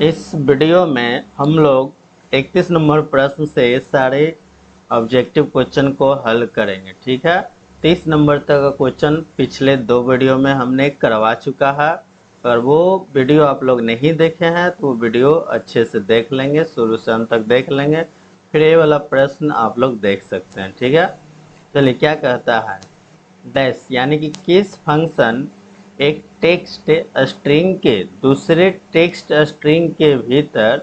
इस वीडियो में हम लोग 31 नंबर प्रश्न से सारे ऑब्जेक्टिव क्वेश्चन को हल करेंगे। ठीक है, 30 नंबर तक का क्वेश्चन पिछले 2 वीडियो में हमने करवा चुका है। और वो वीडियो आप लोग नहीं देखे हैं तो वो वीडियो अच्छे से देख लेंगे, शुरू से अंत तक देख लेंगे, फिर ये वाला प्रश्न आप लोग देख सकते हैं। ठीक है, चलिए क्या कहता है। डैश यानी कि किस फंक्शन एक टेक्स्ट स्ट्रिंग के दूसरे टेक्स्ट स्ट्रिंग के भीतर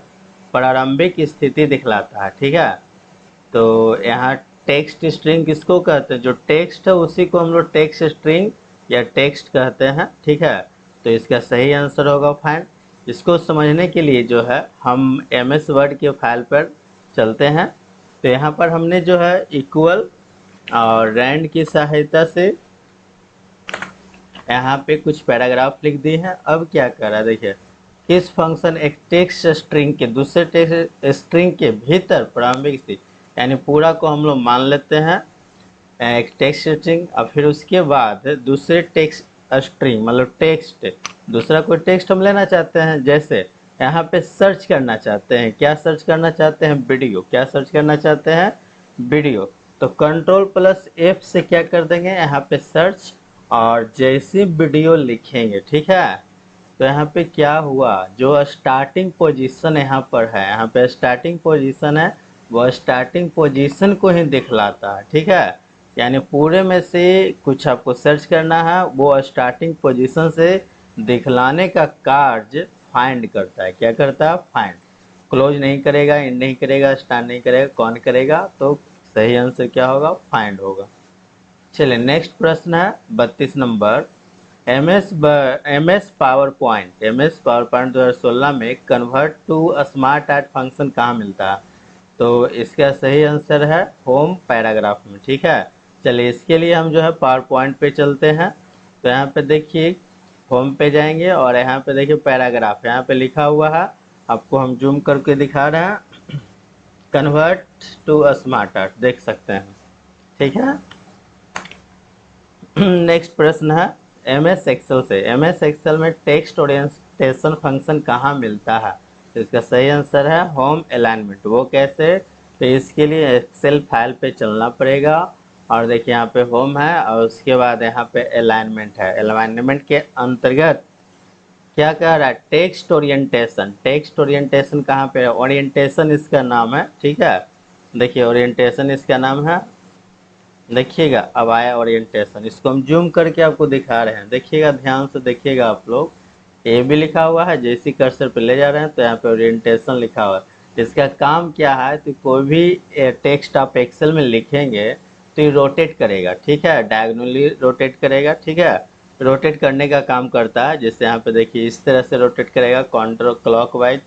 प्रारंभिक स्थिति दिखलाता है। ठीक है, तो यहाँ टेक्स्ट स्ट्रिंग किसको कहते हैं? जो टेक्स्ट है उसी को हम लोग टेक्स्ट स्ट्रिंग या टेक्स्ट कहते हैं। ठीक है, तो इसका सही आंसर होगा फाइंड। इसको समझने के लिए जो है हम MS वर्ड के फाइल पर चलते हैं। तो यहाँ पर हमने जो है इक्वल और रैंड की सहायता से यहाँ पे कुछ पैराग्राफ लिख दिए हैं। अब क्या कर रहा है देखिए, किस फंक्शन एक टेक्स्ट स्ट्रिंग के दूसरे टेक्स्ट स्ट्रिंग के भीतर प्रारंभिक स्थिति, यानी पूरा को हम लोग मान लेते हैं एक टेक्स्ट स्ट्रिंग, और फिर उसके बाद दूसरे टेक्स्ट स्ट्रिंग मतलब टेक्स्ट, दूसरा कोई टेक्स्ट हम लेना चाहते हैं। जैसे यहाँ पे सर्च करना चाहते हैं, क्या सर्च करना चाहते हैं? वीडियो। क्या सर्च करना चाहते हैं? वीडियो। तो Ctrl+F से क्या कर देंगे, यहाँ पे सर्च, और जैसी वीडियो लिखेंगे। ठीक है, तो यहाँ पे क्या हुआ, जो स्टार्टिंग पोजीशन यहाँ पर है, यहाँ पे स्टार्टिंग पोजीशन है, वो स्टार्टिंग पोजीशन को ही दिखलाता है। ठीक है, यानी पूरे में से कुछ आपको सर्च करना है, वो स्टार्टिंग पोजीशन से दिखलाने का कार्य फाइंड करता है। क्या करता है? फाइंड। क्लोज नहीं करेगा, इन नहीं करेगा, स्टार्ट नहीं करेगा, कौन करेगा? तो सही आंसर क्या होगा? फाइंड होगा। चलिए नेक्स्ट प्रश्न है 32 नंबर। MS पावर पॉइंट 2016 में convert to SmartArt function कहाँ मिलता है? तो इसका सही आंसर है होम पैराग्राफ में। ठीक है, चलिए इसके लिए हम जो है पावर पॉइंट पे चलते हैं। तो यहाँ पे देखिए होम पे जाएंगे और यहाँ पे देखिए पैराग्राफ, यहाँ पे लिखा हुआ है, आपको हम जूम करके दिखा रहे हैं, कन्वर्ट टू स्मार्ट आर्ट, देख सकते हैं। ठीक है, नेक्स्ट प्रश्न है MS एक्सेल से। MS एक्सेल में टेक्स्ट ओरिएंटेशन फंक्शन कहाँ मिलता है? तो इसका सही आंसर है होम अलाइनमेंट। वो कैसे? तो इसके लिए एक्सेल फाइल पे चलना पड़ेगा, और देखिए यहाँ पे होम है और उसके बाद यहाँ पे अलाइनमेंट है। अलाइनमेंट के अंतर्गत क्या कह रहा है? Text orientation. टेक्स्ट ओरिएंटेशन कहाँ पे है? ओरिएंटेशन इसका नाम है। ठीक है, देखिए ओरिएंटेशन इसका नाम है। देखिएगा अब आया ओरिएंटेशन, इसको हम जूम करके आपको दिखा रहे हैं। देखिएगा, ध्यान से देखिएगा आप लोग, ए भी लिखा हुआ है, जैसे कर्सर पे ले जा रहे हैं तो यहाँ पे ओरिएंटेशन लिखा हुआ है। इसका काम क्या है? तो कोई भी टेक्स्ट आप एक्सेल में लिखेंगे तो ये रोटेट करेगा। ठीक है, डायगोनली रोटेट करेगा। ठीक है, रोटेट करने का काम करता है। जैसे यहाँ पे देखिए इस तरह से रोटेट करेगा काउंटर क्लॉकवाइज,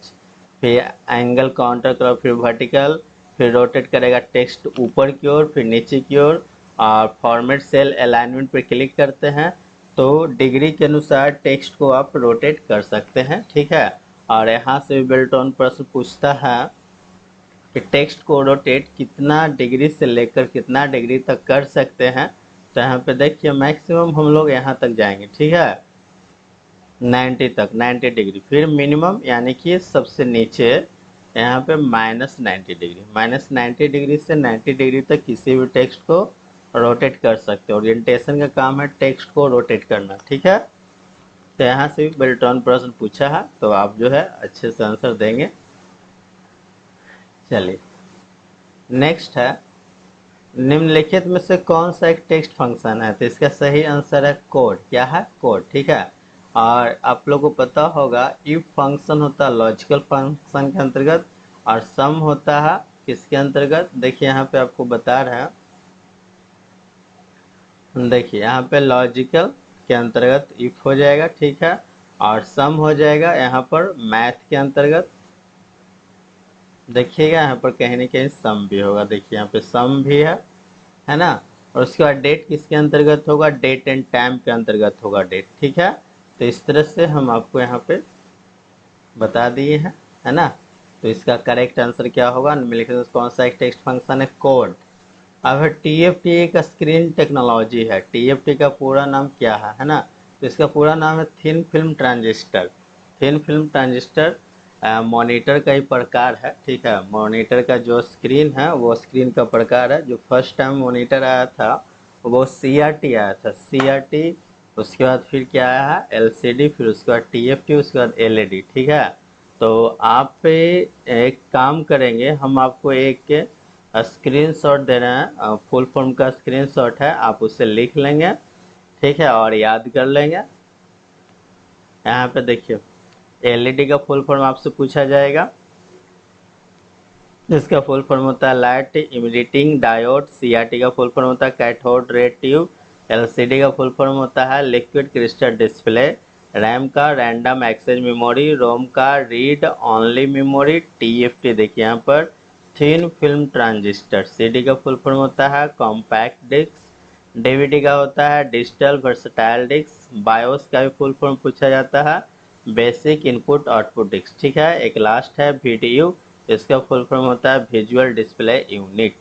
फिर एंगल काउंटर क्लॉक, फिर वर्टिकल, फिर रोटेट करेगा टेक्स्ट ऊपर की ओर, फिर नीचे की ओर, और फॉर्मेट सेल अलाइनमेंट पर क्लिक करते हैं तो डिग्री के अनुसार टेक्स्ट को आप रोटेट कर सकते हैं। ठीक है, और यहाँ से बेल्टोन प्रश्न पूछता है कि टेक्स्ट को रोटेट कितना डिग्री से लेकर कितना डिग्री तक कर सकते हैं? तो यहाँ पे देखिए मैक्सिमम हम लोग यहाँ तक जाएंगे। ठीक है, 90 तक, 90 डिग्री। फिर मिनिमम यानी कि सबसे नीचे यहाँ पे -90 डिग्री, -90 डिग्री से 90 डिग्री तक किसी भी टेक्स्ट को रोटेट कर सकते हो। ओरिएंटेशन का काम है टेक्स्ट को रोटेट करना। ठीक है, तो यहाँ से बेल्टोन प्रश्न पूछा है तो आप जो है अच्छे से आंसर देंगे। चलिए नेक्स्ट है, निम्नलिखित में से कौन सा एक टेक्स्ट फंक्शन है? तो इसका सही आंसर है कोड। क्या है? कोड। ठीक है, और आप लोगों को पता होगा इफ फंक्शन होता है लॉजिकल फंक्शन के अंतर्गत, और सम होता है किसके अंतर्गत? देखिए यहाँ पे आपको बता रहे हैं, देखिए यहाँ पे लॉजिकल के अंतर्गत इफ हो जाएगा। ठीक है, और सम हो जाएगा यहाँ पर मैथ के अंतर्गत। देखिएगा यहाँ पर कहीं ना कहीं सम भी होगा, देखिए यहाँ पे सम भी है ना। और उसके बाद डेट किसके अंतर्गत होगा? डेट एंड टाइम के अंतर्गत होगा डेट। ठीक है, तो इस तरह से हम आपको यहाँ पे बता दिए हैं, है ना। तो इसका करेक्ट आंसर क्या होगा? निम्नलिखित कौन सा एक टेक्स्ट फंक्शन है? कोड। अब है TFT एक स्क्रीन टेक्नोलॉजी है। TFT का पूरा नाम क्या है ना? तो इसका पूरा नाम है thin film transistor. Thin film transistor monitor का ही प्रकार है, ठीक है। मॉनिटर का जो स्क्रीन है वो स्क्रीन का प्रकार है। जो फर्स्ट टाइम मॉनिटर आया था वो CRT आया था, CRT। उसके बाद फिर क्या आया है, LCD, फिर उसके बाद TFT, उसके बाद LED, ठीक है। तो आप एक काम करेंगे, हम आपको एक स्क्रीनशॉट दे रहे हैं, फुल फॉर्म का स्क्रीनशॉट है, आप उसे लिख लेंगे, ठीक है, और याद कर लेंगे। यहाँ पे देखिए, LED का फुल फॉर्म आपसे पूछा जाएगा। इसका फुल फॉर्म होता है लाइट इमिटिंग डायोड। CRT का फुल फॉर्म होता है कैथोड रे ट्यूब। LCD का फुल फॉर्म होता है लिक्विड क्रिस्टल डिस्प्ले। रैम का रैंडम एक्सेस मेमोरी। रोम का रीड ओनली मेमोरी। TFT देखिए यहाँ पर थिन फिल्म ट्रांजिस्टर। CD का फुल फॉर्म होता है कॉम्पैक्ट डिस्क। DVD का होता है डिजिटल वर्सटाइल डिस्क। बायोस का भी फुल फॉर्म पूछा जाता है बेसिक इनपुट आउटपुट डिस्क, ठीक है। एक लास्ट है VDU, इसका फुल फॉर्म होता है विजुअल डिस्प्ले यूनिट।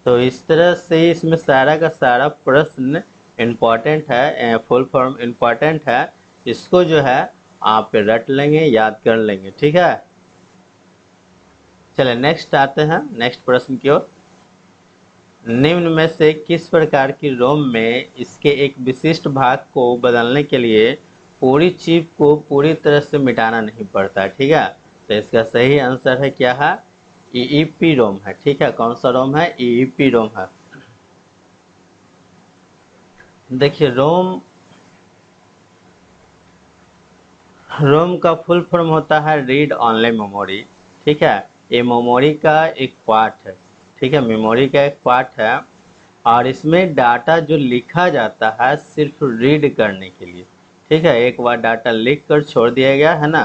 तो इस तरह से इसमें सारा का सारा प्रश्न इम्पॉर्टेंट है, फुल फॉर्म इम्पॉर्टेंट है। इसको जो है आप रट लेंगे, याद कर लेंगे, ठीक है। चलिए नेक्स्ट आते हैं, नेक्स्ट प्रश्न की ओर। निम्न में से किस प्रकार की रोम में इसके एक विशिष्ट भाग को बदलने के लिए पूरी चिप को पूरी तरह से मिटाना नहीं पड़ता, ठीक है। तो इसका सही आंसर है क्या है, EEP रोम है, ठीक है। कौन सा रोम है, EEP रोम है। देखिए रोम, रोम का फुल फॉर्म होता है रीड ऑनली मेमोरी, ठीक है। ये मेमोरी का एक पार्ट है, ठीक है, मेमोरी का एक पार्ट है। और इसमें डाटा जो लिखा जाता है सिर्फ रीड करने के लिए, ठीक है। एक बार डाटा लिख कर छोड़ दिया गया है ना,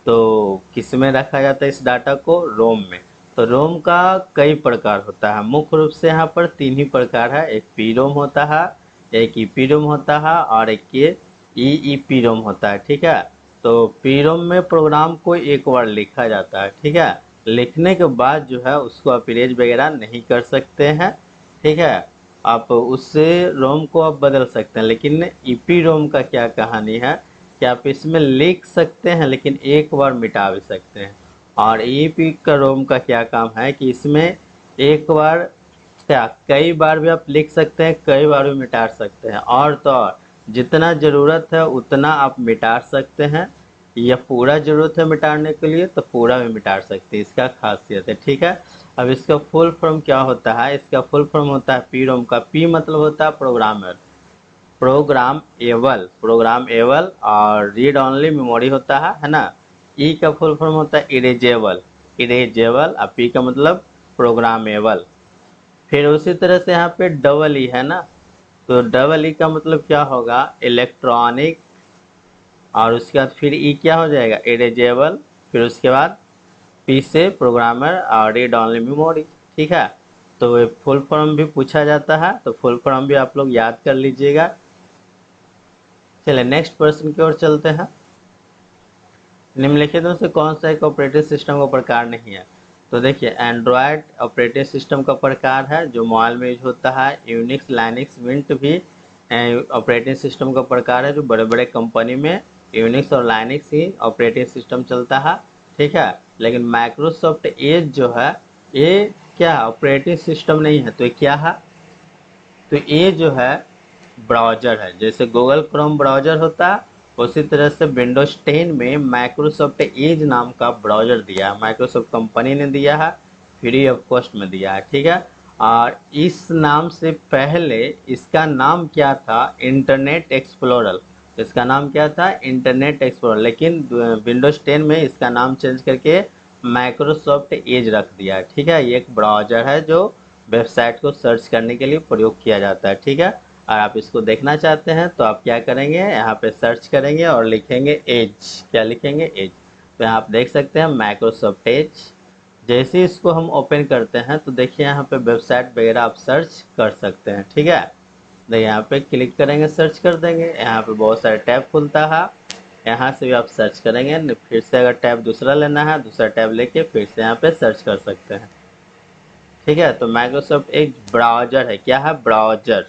तो किस में रखा जाता है इस डाटा को, रोम में। तो रोम का कई प्रकार होता है, मुख्य रूप से यहाँ पर तीन ही प्रकार है। एक पी रोम होता है, एक ईपी रोम होता है, और एक ये EEP रोम होता है, ठीक है। तो पी रोम में प्रोग्राम को एक बार लिखा जाता है, ठीक है। लिखने के बाद जो है उसको आप इरेज वगैरह नहीं कर सकते हैं, ठीक है। आप उससे रोम को आप बदल सकते हैं। लेकिन ईपी रोम का क्या कहानी है कि आप इसमें लिख सकते हैं लेकिन एक बार मिटा भी सकते हैं। और ईपी का रोम का क्या काम है कि इसमें एक बार क्या कई बार भी आप लिख सकते हैं, कई बार भी मिटा सकते हैं। और तो और जितना ज़रूरत है उतना आप मिटा सकते हैं, या पूरा ज़रूरत है मिटाने के लिए तो पूरा भी मिटा सकते हैं, इसका खासियत है, ठीक है। अब इसका फुल फॉर्म क्या होता है, इसका फुल फॉर्म होता है पी रोम का। पी मतलब होता है programmer, programmable, programmable. और रीड ओनली मेमोरी होता है ना। ई का फुल फॉर्म होता है इरेजेबल, इरेजेबल। और पी का मतलब प्रोग्रामेबल। फिर उसी तरह से यहाँ पे डबल ई है ना, तो डबल ई का मतलब क्या होगा, इलेक्ट्रॉनिक। और उसके बाद फिर ई क्या हो जाएगा, इरेजेबल। फिर उसके बाद पी से प्रोग्रामर और रीड ओनली मेमोरी, ठीक है। तो फुल फॉर्म भी पूछा जाता है, तो फुल फॉर्म भी आप लोग याद कर लीजिएगा। चलिए नेक्स्ट प्रश्न की ओर चलते हैं। निम्नलिखित में से कौन सा एक ऑपरेटिंग सिस्टम का प्रकार नहीं है। तो देखिए एंड्रॉयड ऑपरेटिंग सिस्टम का प्रकार है जो मोबाइल में यूज होता है। यूनिक्स, लाइनक्स, मिंट भी ऑपरेटिंग सिस्टम का प्रकार है जो बड़े बड़े कंपनी में यूनिक्स और लाइनक्स ही ऑपरेटिंग सिस्टम चलता है, ठीक है। लेकिन माइक्रोसॉफ्ट एज जो है ये क्या ऑपरेटिंग सिस्टम नहीं है, तो ये क्या है, तो ये जो है ब्राउज़र है। जैसे गूगल क्रोम ब्राउज़र होता है उसी तरह से विंडोज 10 में माइक्रोसॉफ्ट एज नाम का ब्राउज़र दिया है, माइक्रोसॉफ्ट कंपनी ने दिया है, फ्री ऑफ कॉस्ट में दिया है, ठीक है। और इस नाम से पहले इसका नाम क्या था, इंटरनेट एक्सप्लोरर। इसका नाम क्या था, इंटरनेट एक्सप्लोरर। लेकिन विंडोज 10 में इसका नाम चेंज करके माइक्रोसॉफ्ट एज रख दिया है, ठीक है। ये एक ब्राउज़र है जो वेबसाइट को सर्च करने के लिए प्रयोग किया जाता है, ठीक है। और आप इसको देखना चाहते हैं तो आप क्या करेंगे, यहाँ पे सर्च करेंगे और लिखेंगे एज। क्या लिखेंगे, एज। तो यहाँ आप देख सकते हैं माइक्रोसॉफ्ट एज। जैसे ही इसको हम ओपन करते हैं तो देखिए यहाँ पे वेबसाइट वगैरह आप सर्च कर सकते हैं, ठीक है। देखिए यहाँ पे क्लिक करेंगे, सर्च कर देंगे, यहाँ पे बहुत सारे टैब खुलता है। यहाँ से भी आप सर्च करेंगे, फिर से अगर टैब दूसरा लेना है दूसरा टैब लेके फिर से यहाँ पे सर्च कर सकते हैं, ठीक है। तो माइक्रोसॉफ्ट एक ब्राउज़र है, क्या है, ब्राउज़र।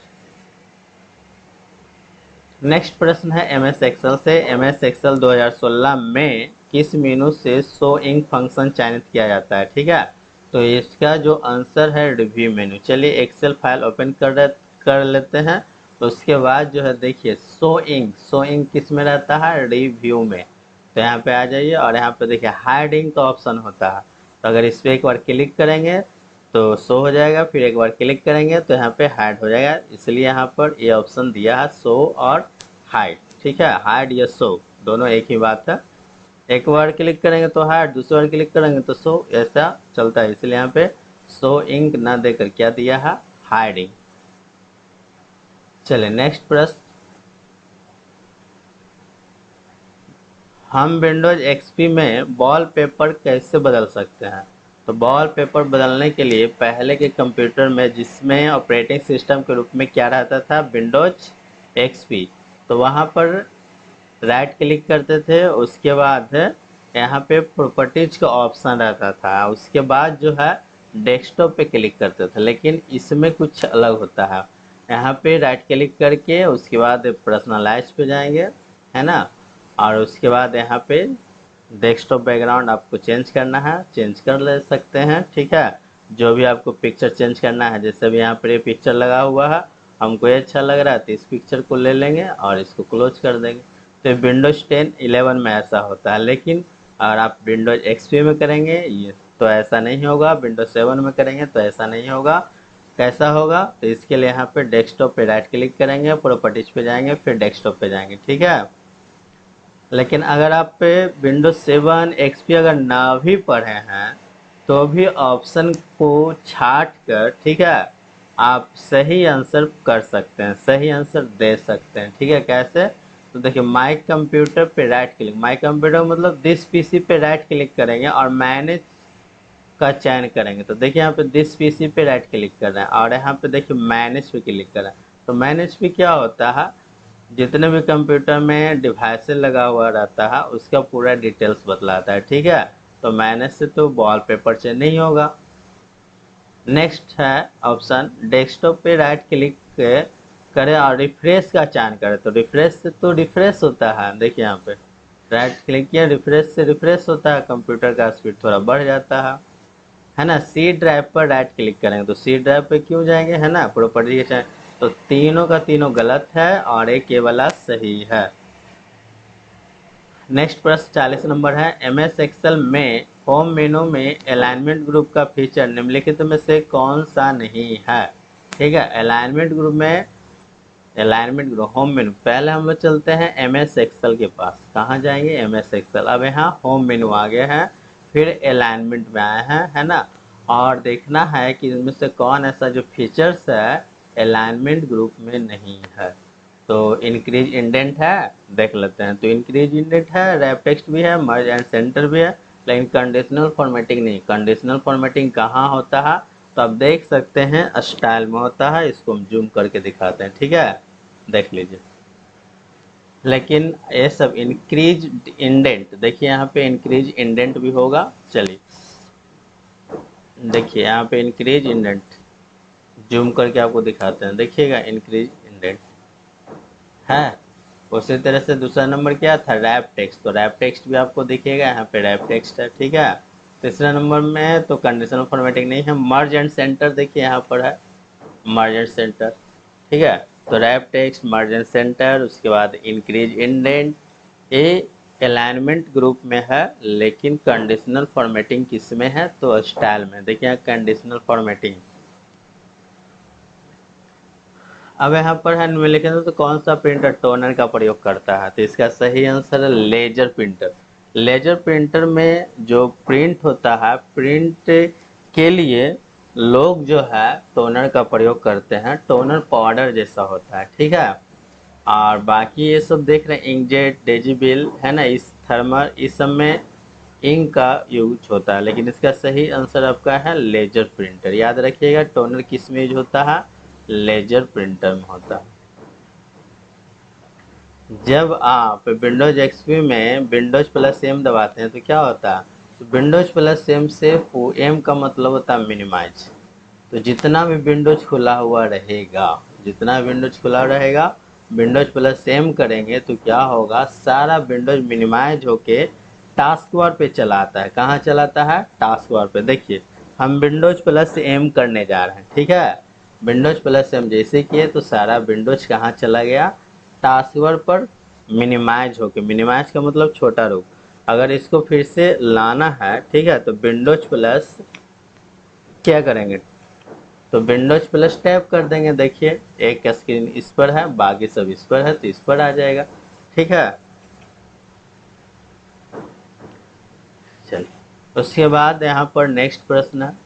नेक्स्ट प्रश्न है एम एस एक्सेल से। एम एस एक्सेल 2016 में किस मेनू से शो इंक फंक्शन चयनित किया जाता है? ठीक है, तो इसका जो आंसर है रिव्यू मेनू। चलिए एक्सेल फाइल ओपन कर लेते हैं। तो उसके बाद जो है देखिए शो इंक किस में रहता है? रिव्यू में। तो यहाँ पे आ जाइए और यहाँ पे देखिए हाइड इंक का ऑप्शन होता है। तो अगर इस पर एक बार क्लिक करेंगे तो शो हो जाएगा, फिर एक बार क्लिक करेंगे तो यहाँ पे हाइड हो जाएगा। इसलिए यहाँ पर ये ऑप्शन दिया है शो और हाइड। ठीक है, हाइड या शो दोनों एक ही बात है। एक बार क्लिक करेंगे तो हाइड, दूसरी बार क्लिक करेंगे तो शो, ऐसा चलता है। इसलिए यहाँ पे शो इंक ना देकर क्या दिया है? हाइडिंग। चलिए नेक्स्ट प्रश्न। हम विंडोज एक्सपी में वॉलपेपर कैसे बदल सकते हैं? तो वॉलपेपर बदलने के लिए पहले के कंप्यूटर में जिसमें ऑपरेटिंग सिस्टम के रूप में क्या रहता था? Windows XP. तो वहाँ पर राइट क्लिक करते थे, उसके बाद यहाँ पे प्रॉपर्टीज का ऑप्शन रहता था, उसके बाद जो है डेस्कटॉप पे क्लिक करते थे। लेकिन इसमें कुछ अलग होता है। यहाँ पे राइट क्लिक करके उसके बाद पर्सनलाइज पे जाएंगे, है ना, और उसके बाद यहाँ पे डेस्कटॉप बैकग्राउंड आपको चेंज करना है, चेंज कर ले सकते हैं। ठीक है, जो भी आपको पिक्चर चेंज करना है, जैसे भी यहाँ पर ये पिक्चर लगा हुआ है, हमको ये अच्छा लग रहा है तो इस पिक्चर को ले लेंगे और इसको क्लोज कर देंगे। तो विंडोज 10 11 में ऐसा होता है, लेकिन अगर आप विंडोज एक्सपी में करेंगे ये तो ऐसा नहीं होगा, विंडोज 7 में करेंगे तो ऐसा नहीं होगा। कैसा होगा? तो इसके लिए यहाँ पे डेस्कटॉप पे राइट क्लिक करेंगे, प्रॉपर्टीज पे जाएंगे, फिर डेस्कटॉप पे जाएंगे। ठीक है, लेकिन अगर आप पे विंडोज 7 एक्सपी अगर ना भी पढ़े हैं तो भी ऑप्शन को छाट कर, ठीक है, आप सही आंसर कर सकते हैं, सही आंसर दे सकते हैं। ठीक है, कैसे? तो देखिए माई कंप्यूटर पे राइट क्लिक, माई कंप्यूटर मतलब दिस पीसी पे राइट क्लिक करेंगे और मैनेज का चयन करेंगे। तो देखिए यहाँ पे दिस पीसी पे राइट क्लिक कर रहे हैं और यहाँ पे देखिए मैनेज पे क्लिक कर रहे हैं। तो मैनेज पे क्या होता है? जितने भी कंप्यूटर में डिवाइस लगा हुआ रहता है उसका पूरा डिटेल्स बतलाता है। ठीक है, तो मैनेज से तो वॉलपेपर चेंज नहीं होगा। नेक्स्ट है ऑप्शन डेस्कटॉप पे राइट क्लिक करें और रिफ्रेश का चयन करें। तो रिफ्रेश से तो रिफ्रेश होता है, देखिए यहाँ पे राइट क्लिक किया, रिफ्रेश से रिफ्रेश होता है, कंप्यूटर का स्पीड थोड़ा बढ़ जाता है ना। सी ड्राइव पर राइट क्लिक करेंगे तो सी ड्राइव पे क्यों जाएंगे, है ना, प्रॉपर्टी के चयन। तो तीनों का तीनों गलत है और एक ये वाला सही है। नेक्स्ट प्रश्न 40 नंबर है। एम एस एक्सेल में होम मेनू में अलाइनमेंट ग्रुप का फीचर निम्नलिखित में से कौन सा नहीं है? ठीक है, अलाइनमेंट ग्रुप में, अलाइनमेंट ग्रुप होम मेनू, पहले हम लोग चलते हैं एम एस एक्सेल के पास। कहाँ जाएंगे? M S Excel. अब यहाँ होम मेनू आ गए हैं, फिर अलाइनमेंट में आए हैं, है ना, और देखना है कि इनमें से कौन ऐसा जो फीचर्स है अलाइनमेंट ग्रुप में नहीं है। तो इंक्रीज इंडेंट है, देख लेते हैं। तो इंक्रीज इंडेंट है, रैप टेक्स्ट भी है, मर्ज एंड सेंटर भी है, लेकिन कंडीशनल फॉर्मेटिंग नहीं। कंडीशनल फॉर्मेटिंग कहाँ होता है? तो आप देख सकते हैं स्टाइल में होता है। इसको हम जूम करके दिखाते हैं, ठीक है, देख लीजिए। लेकिन ये सब इंक्रीज इंडेंट, देखिए यहाँ पे इंक्रीज इंडेंट भी होगा। चलिए देखिए यहाँ पे इंक्रीज इंडेंट जूम करके आपको दिखाते हैं, देखिएगा इंक्रीज इंडेंट है। उसी तरह से दूसरा नंबर क्या था? Wrap text. तो रैप टेक्स्ट भी आपको दिखेगा, यहाँ पे रैप टेक्स्ट है। ठीक है, तीसरा नंबर में तो कंडीशनल फॉर्मेटिंग नहीं है। मर्ज एंड सेंटर देखिए यहाँ पर है, मर्ज एंड सेंटर। ठीक है, तो wrap text, merge and centre, उसके बाद इंक्रीज इंडेंट, ये अलाइनमेंट ग्रुप में है। लेकिन कंडीशनल फॉर्मेटिंग किस में है? तो स्टाइल में। देखिए यहाँ कंडीशनल फॉर्मेटिंग। अब यहाँ पर है निम्नलिखित तो कौन सा प्रिंटर टोनर का प्रयोग करता है? तो इसका सही आंसर है लेजर प्रिंटर। लेजर प्रिंटर में जो प्रिंट होता है, प्रिंट के लिए लोग जो है टोनर का प्रयोग करते हैं। टोनर पाउडर जैसा होता है, ठीक है। और बाकी ये सब देख रहे हैं इंकजेट, डेजिबिल, है ना, इस थर्मल, इस सब में इंक का यूज होता है। लेकिन इसका सही आंसर आपका है लेजर प्रिंटर। याद रखिएगा टोनर किस में यूज होता है? लेजर प्रिंटर में होता है। जब आप विंडोज एक्सपी में विंडोज प्लस एम दबाते हैं तो क्या होता है? तो विंडोज प्लस एम से एम का मतलब होता है मिनिमाइज। तो जितना भी विंडोज खुला हुआ रहेगा, जितना विंडोज खुला रहेगा विंडोज प्लस एम करेंगे तो क्या होगा, सारा विंडोज मिनिमाइज होके टास्क बार पे चलाता है। कहाँ चलाता है? टास्क बार पे। देखिए हम विंडोज प्लस एम करने जा रहे हैं, ठीक है। विंडोज प्लस एम जैसे किए तो सारा विंडोज कहाँ चला गया, टास्क बार पर मिनिमाइज होके। मिनिमाइज का मतलब छोटा रूप। अगर इसको फिर से लाना है, ठीक है, तो विंडोज प्लस क्या करेंगे, तो विंडोज प्लस टैप कर देंगे। देखिए एक स्क्रीन इस पर है, बाकी सब इस पर है, तो इस पर आ जाएगा, ठीक है। चलिए उसके बाद यहाँ पर नेक्स्ट प्रश्न है,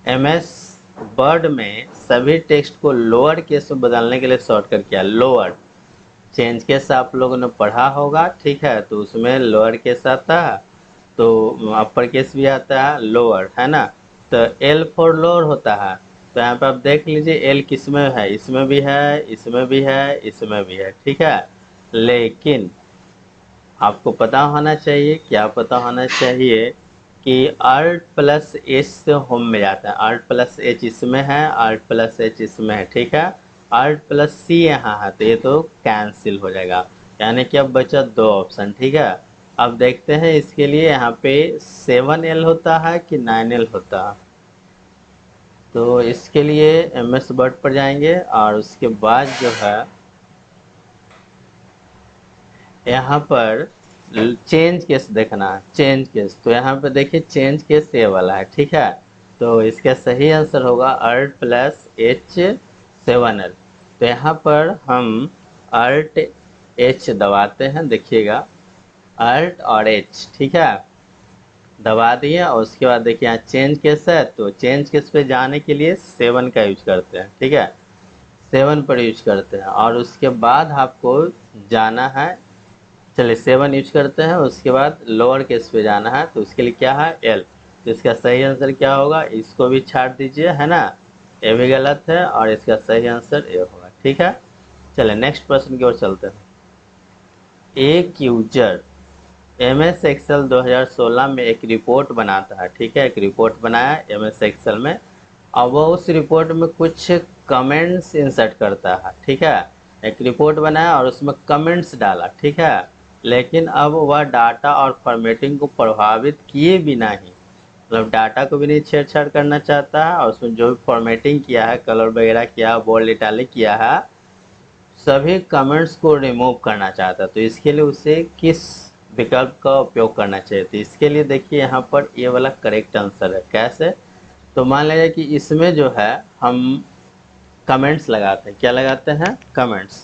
एमएस वर्ड में सभी टेक्स्ट को लोअर केस में बदलने के लिए शॉर्टकट क्या है? लोअर चेंज केस आप लोगों ने पढ़ा होगा, ठीक है, तो उसमें लोअर केस आता है, तो अपर केस भी आता है, लोअर है ना। तो एल फॉर लोअर होता है। तो यहाँ पे आप देख लीजिए एल किस में है, इसमें भी है, इसमें भी है, इसमें भी है, ठीक है। लेकिन आपको पता होना चाहिए, क्या पता होना चाहिए कि Alt प्लस एच से होम में जाता है। Alt प्लस एच इसमें है, Alt प्लस एच इसमें है, ठीक है। Alt प्लस सी यहाँ है, तो ये तो कैंसिल हो जाएगा, यानी कि अब बचा दो ऑप्शन, ठीक है। अब देखते हैं इसके लिए यहाँ पे 7L होता है कि 9L होता है। तो इसके लिए MS वर्ड पर जाएंगे और उसके बाद जो है यहाँ पर चेंज केस देखना है, चेंज केस। तो यहाँ पे देखिए चेंज केस ये वाला है, ठीक है। तो इसका सही आंसर होगा Alt प्लस एच 7L। तो यहाँ पर हम Alt H दबाते हैं, देखिएगा Alt और H, ठीक है, दबा दिए। और उसके बाद देखिए यहाँ चेंज केस है, तो चेंज केस पे जाने के लिए 7 का यूज करते हैं, ठीक है, 7 पर यूज करते हैं। और उसके बाद आपको जाना है, चलिए 7 यूज करते हैं, उसके बाद लोअर केस पे जाना है, तो उसके लिए क्या है, एल। तो इसका सही आंसर क्या होगा, इसको भी छाट दीजिए, है ना, ये भी गलत है, और इसका सही आंसर ए होगा, ठीक है। चलिए नेक्स्ट प्रश्न की ओर चलते हैं। एक यूजर MS एक्सेल 2016 में एक रिपोर्ट बनाता है, ठीक है, एक रिपोर्ट बनाया MS एक्सेल में। अब वो उस रिपोर्ट में कुछ कमेंट्स इंसर्ट करता है, ठीक है, एक रिपोर्ट बनाया और उसमें कमेंट्स डाला, ठीक है। लेकिन अब वह डाटा और फॉर्मेटिंग को प्रभावित किए बिना ही, मतलब डाटा को भी नहीं छेड़छाड़ करना चाहता है, और उसमें जो भी फॉर्मेटिंग किया है, कलर वगैरह किया, बोल्ड इटैलिक किया है, सभी कमेंट्स को रिमूव करना चाहता है। तो इसके लिए उसे किस विकल्प का उपयोग करना चाहिए? तो इसके लिए देखिए यहाँ पर ये वाला करेक्ट आंसर है। कैसे? तो मान लीजिए कि इसमें जो है हम कमेंट्स लगाते हैं, क्या लगाते हैं, कमेंट्स।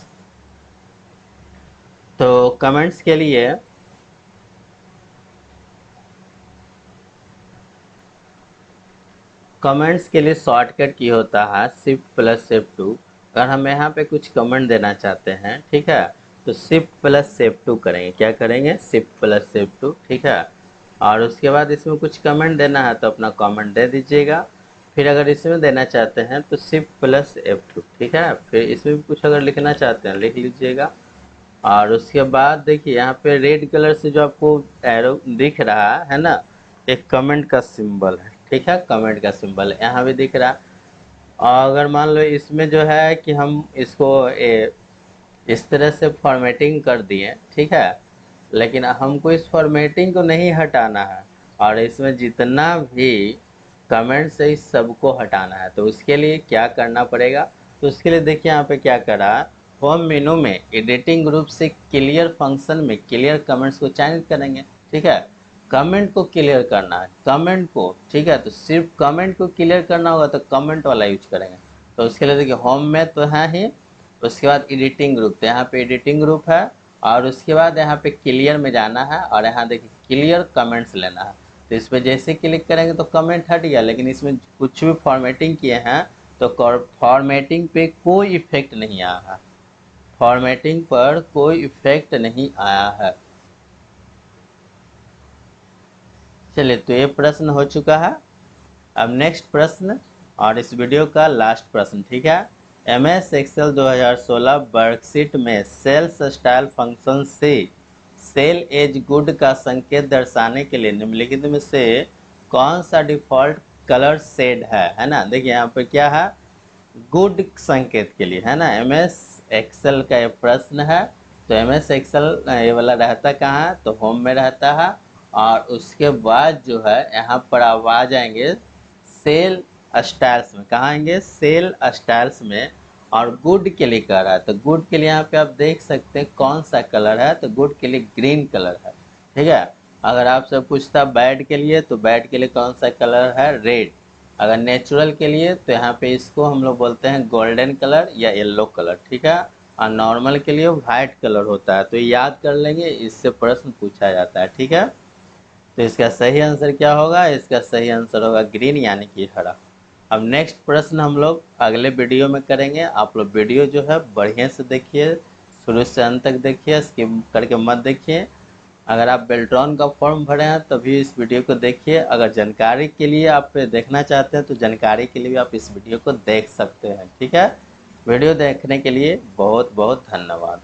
तो कमेंट्स के लिए शॉर्टकट की होता है शिफ्ट प्लस F2। अगर हम यहाँ पे कुछ कमेंट देना चाहते हैं, ठीक है, तो शिफ्ट प्लस F2 करेंगे। क्या करेंगे? शिफ्ट प्लस F2, ठीक है। और उसके बाद इसमें कुछ कमेंट देना है तो अपना कमेंट दे दीजिएगा। फिर अगर इसमें देना चाहते हैं तो शिफ्ट प्लस F2, ठीक है। फिर इसमें भी कुछ अगर लिखना चाहते हैं लिख लीजिएगा। और उसके बाद देखिए यहाँ पे रेड कलर से जो आपको एरो दिख रहा है ना, एक कमेंट का सिंबल है, ठीक है, कमेंट का सिंबल यहाँ भी दिख रहा है। और अगर मान लो इसमें जो है कि हम इसको इस तरह से फॉर्मेटिंग कर दिए, ठीक है, लेकिन हमको इस फॉर्मेटिंग को नहीं हटाना है, और इसमें जितना भी कमेंट्स है इस सबको हटाना है। तो उसके लिए क्या करना पड़ेगा? तो उसके लिए देखिए यहाँ पे क्या करा, होम मेनू में एडिटिंग ग्रुप से क्लियर फंक्शन में क्लियर कमेंट्स को चयनित करेंगे, ठीक है। कमेंट को क्लियर करना है, कमेंट को, ठीक है, तो सिर्फ कमेंट को क्लियर करना होगा तो कमेंट वाला यूज करेंगे। तो उसके लिए देखिए होम में तो है ही, उसके बाद एडिटिंग ग्रुप, तो यहाँ पे एडिटिंग ग्रुप है, और उसके बाद यहाँ पे क्लियर में जाना है, और यहाँ देखिए क्लियर कमेंट्स लेना है। तो इस पर जैसे क्लिक करेंगे तो कमेंट हट गया, लेकिन इसमें कुछ भी फॉर्मेटिंग किए हैं तो फॉर्मेटिंग पे कोई इफेक्ट नहीं आया है, फॉर्मेटिंग पर कोई इफेक्ट नहीं आया है। चलिए तो ये प्रश्न हो चुका है। अब नेक्स्ट प्रश्न और इस वीडियो का लास्ट प्रश्न, ठीक है। MS एक्सेल 2016 वर्कशीट में सेल्स स्टाइल फंक्शन से सेल एज गुड का संकेत दर्शाने के लिए निम्नलिखित में से कौन सा डिफॉल्ट कलर शेड है ना। देखिए यहाँ पर क्या है, गुड संकेत के लिए, है ना, MS एक्सेल का ये प्रश्न है। तो MS एक्सेल ये वाला रहता कहाँ है, तो होम में रहता है। और उसके बाद जो है यहाँ पर आप आ जाएंगे सेल स्टाइल्स में। कहाँ आएंगे, सेल स्टाइल्स में। और गुड के लिए कह रहा है, तो गुड के लिए यहाँ पे आप देख सकते हैं कौन सा कलर है, तो गुड के लिए ग्रीन कलर है, ठीक है। अगर आपसे पूछता बैड के लिए, तो बैड के लिए कौन सा कलर है, रेड। अगर नेचुरल के लिए तो यहाँ पे इसको हम लोग बोलते हैं गोल्डन कलर या येलो कलर, ठीक है। और नॉर्मल के लिए वाइट कलर होता है। तो याद कर लेंगे, इससे प्रश्न पूछा जाता है, ठीक है। तो इसका सही आंसर क्या होगा, इसका सही आंसर होगा ग्रीन यानी कि हरा। अब नेक्स्ट प्रश्न हम लोग अगले वीडियो में करेंगे। आप लोग वीडियो जो है बढ़िया से देखिए, शुरू से अंत तक देखिए, स्किप करके मत देखिए। अगर आप बेल्ट्रॉन का फॉर्म भरे हैं तभी इस वीडियो को देखिए। अगर जानकारी के लिए आप देखना चाहते हैं तो जानकारी के लिए भी आप इस वीडियो को देख सकते हैं, ठीक है। वीडियो देखने के लिए बहुत बहुत धन्यवाद।